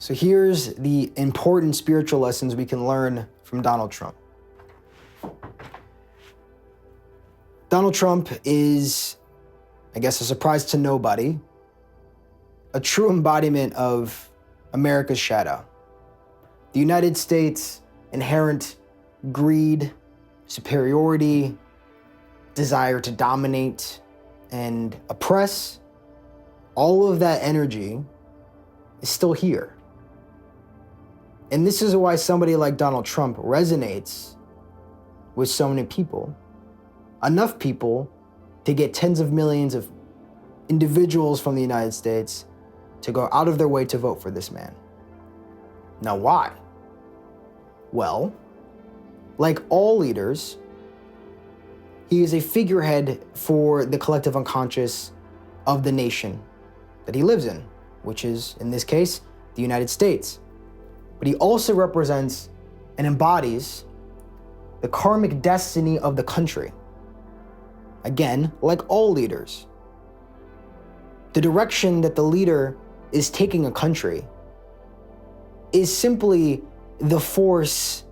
So here's the important spiritual lessons we can learn from Donald Trump. Donald Trump is, I guess, a surprise to nobody, a true embodiment of America's shadow. The United States' inherent greed, superiority, desire to dominate and oppress, all of that energy is still here. And this is why somebody like Donald Trump resonates with so many people. Enough people to get tens of millions of individuals from the United States to go out of their way to vote for this man. Now, why? Well, like all leaders, he is a figurehead for the collective unconscious of the nation that he lives in, which is, in this case, the United States. But he also represents and embodies the karmic destiny of the country. Again, like all leaders, the direction that the leader is taking a country is simply the force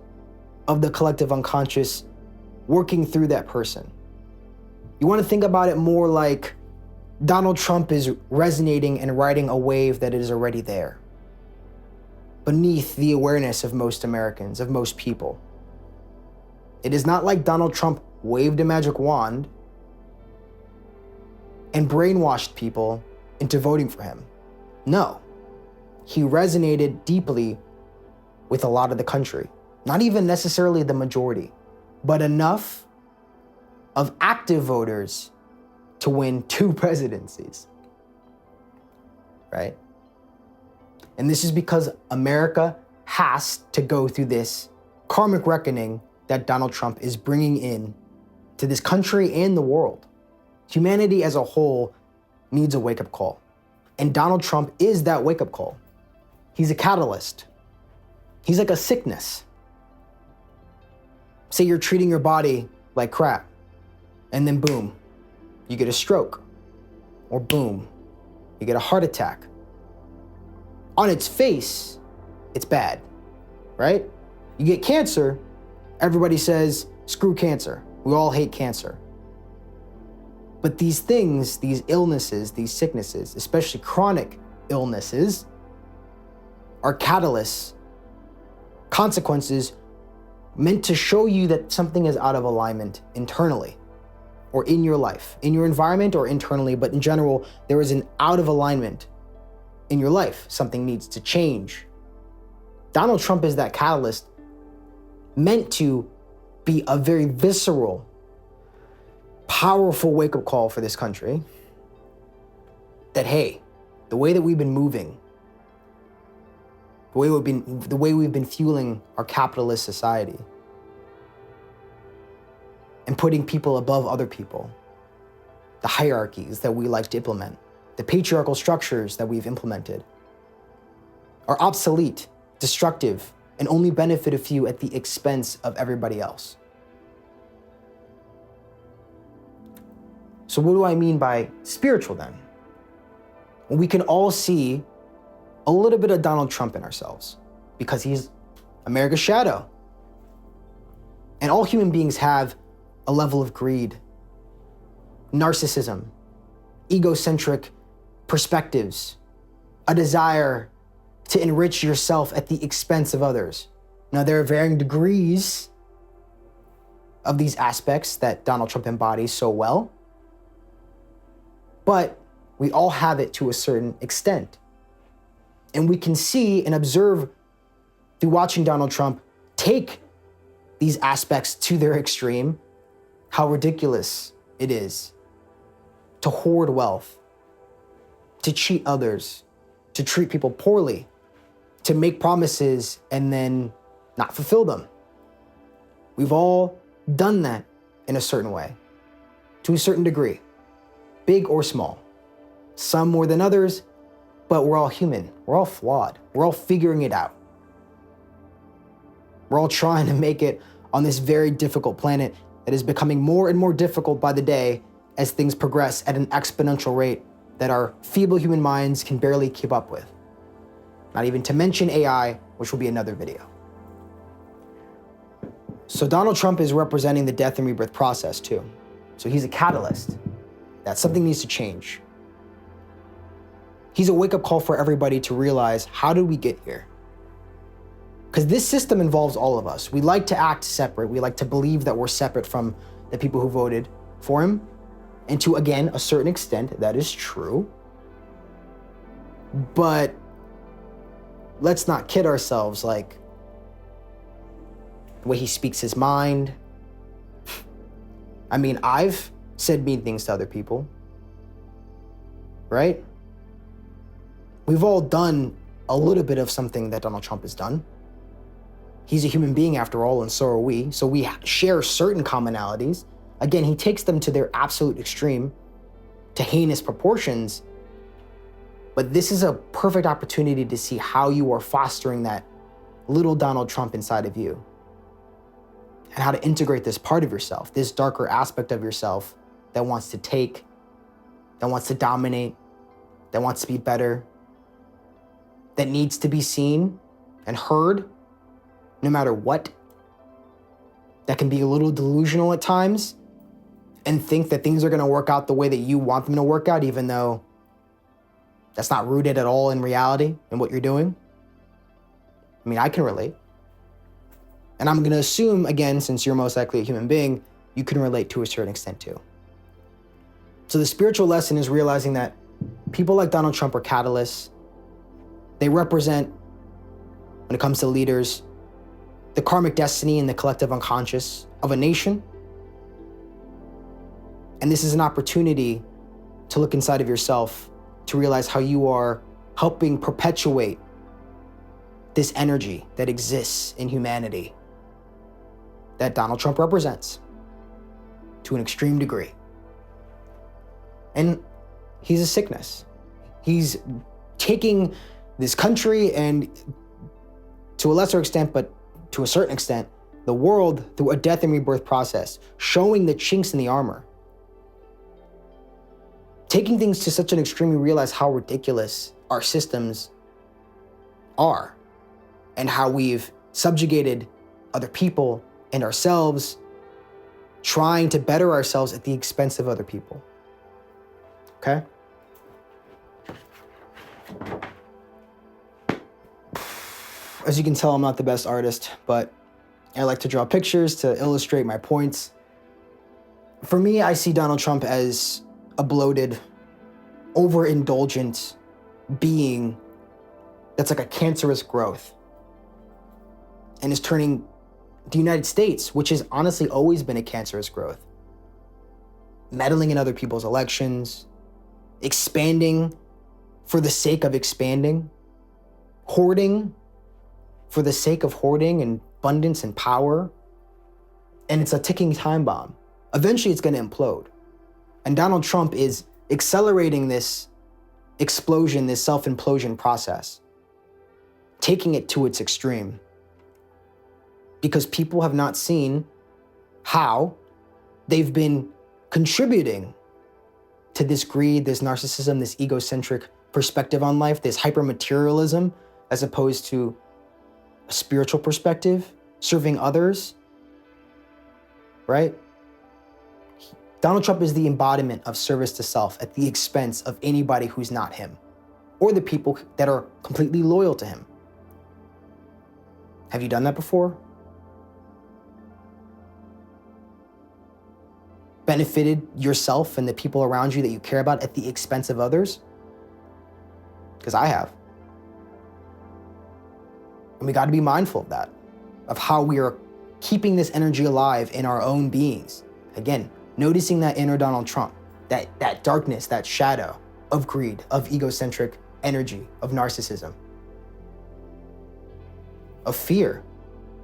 of the collective unconscious working through that person. You want to think about it more like Donald Trump is resonating and riding a wave that is already there, beneath the awareness of most Americans, of most people. It is not like Donald Trump waved a magic wand and brainwashed people into voting for him. No, he resonated deeply with a lot of the country. Not even necessarily the majority, but enough of active voters to win 2 presidencies, right? And this is because America has to go through this karmic reckoning that Donald Trump is bringing in to this country and the world. Humanity as a whole needs a wake-up call. And Donald Trump is that wake-up call. He's a catalyst. He's like a sickness. Say you're treating your body like crap, and then boom, you get a stroke. Or boom, you get a heart attack. On its face, it's bad, right? You get cancer, everybody says, screw cancer. We all hate cancer. But these things, these illnesses, these sicknesses, especially chronic illnesses, are catalysts, consequences meant to show you that something is out of alignment internally or in your life, in your environment or internally, but in general, there is an out of alignment in your life. Something needs to change. Donald Trump is that catalyst meant to be a very visceral, powerful wake-up call for this country that, hey, the way that we've been moving, the way we've been fueling our capitalist society and putting people above other people, the hierarchies that we like to implement, the patriarchal structures that we've implemented are obsolete, destructive, and only benefit a few at the expense of everybody else. So what do I mean by spiritual then? Well, we can all see a little bit of Donald Trump in ourselves because he's America's shadow. And all human beings have a level of greed, narcissism, egocentric perspectives, a desire to enrich yourself at the expense of others. Now, there are varying degrees of these aspects that Donald Trump embodies so well, but we all have it to a certain extent. And we can see and observe through watching Donald Trump take these aspects to their extreme, how ridiculous it is to hoard wealth, to cheat others, to treat people poorly, to make promises and then not fulfill them. We've all done that in a certain way, to a certain degree, big or small. Some more than others, but we're all human. We're all flawed. We're all figuring it out. We're all trying to make it on this very difficult planet that is becoming more and more difficult by the day as things progress at an exponential rate that our feeble human minds can barely keep up with. Not even to mention AI, which will be another video. So Donald Trump is representing the death and rebirth process too. So he's a catalyst that something needs to change. He's a wake-up call for everybody to realize, how did we get here? Because this system involves all of us. We like to act separate. We like to believe that we're separate from the people who voted for him. And to, again, a certain extent, that is true. But let's not kid ourselves, like, the way he speaks his mind. I mean, I've said mean things to other people, right? We've all done a little bit of something that Donald Trump has done. He's a human being after all, and so are we. So we share certain commonalities. Again, he takes them to their absolute extreme, to heinous proportions. But this is a perfect opportunity to see how you are fostering that little Donald Trump inside of you, and how to integrate this part of yourself, this darker aspect of yourself that wants to take, that wants to dominate, that wants to be better, that needs to be seen and heard no matter what, that can be a little delusional at times and think that things are gonna work out the way that you want them to work out, even though that's not rooted at all in reality and what you're doing. I mean, I can relate. And I'm gonna assume, again, since you're most likely a human being, you can relate to a certain extent too. So the spiritual lesson is realizing that people like Donald Trump are catalysts. They represent, when it comes to leaders, the karmic destiny and the collective unconscious of a nation. And this is an opportunity to look inside of yourself to realize how you are helping perpetuate this energy that exists in humanity that Donald Trump represents to an extreme degree. And he's a sickness. He's taking this country and, to a lesser extent, but to a certain extent, the world through a death and rebirth process, showing the chinks in the armor. Taking things to such an extreme, you realize how ridiculous our systems are and how we've subjugated other people and ourselves, trying to better ourselves at the expense of other people. Okay? As you can tell, I'm not the best artist, but I like to draw pictures to illustrate my points. For me, I see Donald Trump as a bloated, overindulgent being that's like a cancerous growth and is turning the United States, which has honestly always been a cancerous growth, meddling in other people's elections, expanding for the sake of expanding, hoarding for the sake of hoarding and abundance and power. And it's a ticking time bomb. Eventually it's going to implode. And Donald Trump is accelerating this explosion, this self-implosion process, taking it to its extreme. Because people have not seen how they've been contributing to this greed, this narcissism, this egocentric perspective on life, this hyper-materialism, as opposed to a spiritual perspective, serving others, right? Donald Trump is the embodiment of service to self at the expense of anybody who's not him, or the people that are completely loyal to him. Have you done that before? Benefited yourself and the people around you that you care about at the expense of others? Because I have. And we got to be mindful of that, of how we are keeping this energy alive in our own beings. Again, noticing that inner Donald Trump, that darkness, that shadow of greed, of egocentric energy, of narcissism, of fear,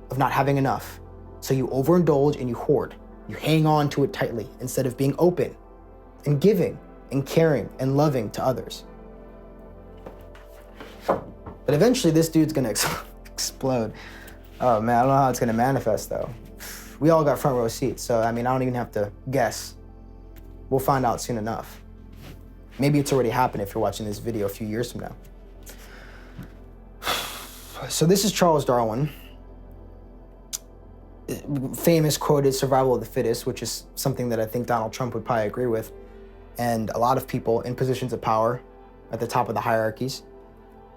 of not having enough. So you overindulge and you hoard. You hang on to it tightly instead of being open and giving and caring and loving to others. But eventually this dude's gonna explode. Oh man, I don't know how it's gonna manifest though. We all got front row seats, so I mean, I don't even have to guess. We'll find out soon enough. Maybe it's already happened if you're watching this video a few years from now. So this is Charles Darwin. Famous quote is survival of the fittest, which is something that I think Donald Trump would probably agree with. And a lot of people in positions of power at the top of the hierarchies.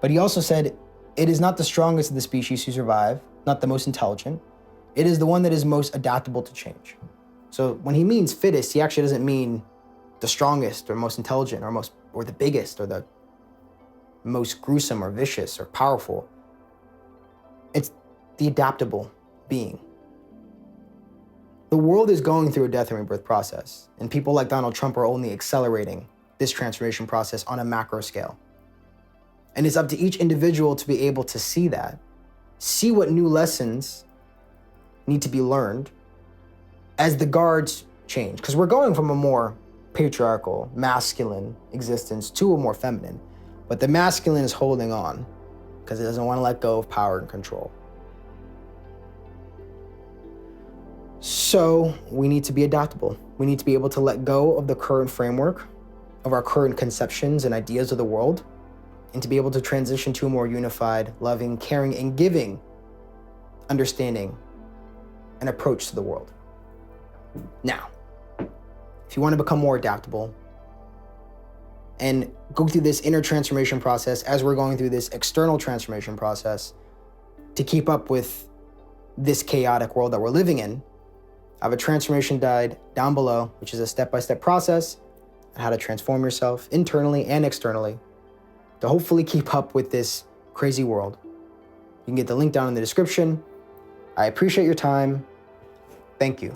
But he also said, it is not the strongest of the species who survive, not the most intelligent. It is the one that is most adaptable to change. So when he means fittest, he actually doesn't mean the strongest or most intelligent or the biggest or the most gruesome or vicious or powerful. It's the adaptable being. The world is going through a death and rebirth process, and people like Donald Trump are only accelerating this transformation process on a macro scale. And it's up to each individual to be able to see that, see what new lessons need to be learned as the guards change. Because we're going from a more patriarchal, masculine existence to a more feminine, but the masculine is holding on because it doesn't want to let go of power and control. So we need to be adaptable. We need to be able to let go of the current framework of our current conceptions and ideas of the world, and to be able to transition to a more unified, loving, caring, and giving understanding and approach to the world. Now, if you want to become more adaptable and go through this inner transformation process as we're going through this external transformation process to keep up with this chaotic world that we're living in, I have a transformation guide down below, which is a step-by-step process on how to transform yourself internally and externally to hopefully keep up with this crazy world. You can get the link down in the description. I appreciate your time. Thank you.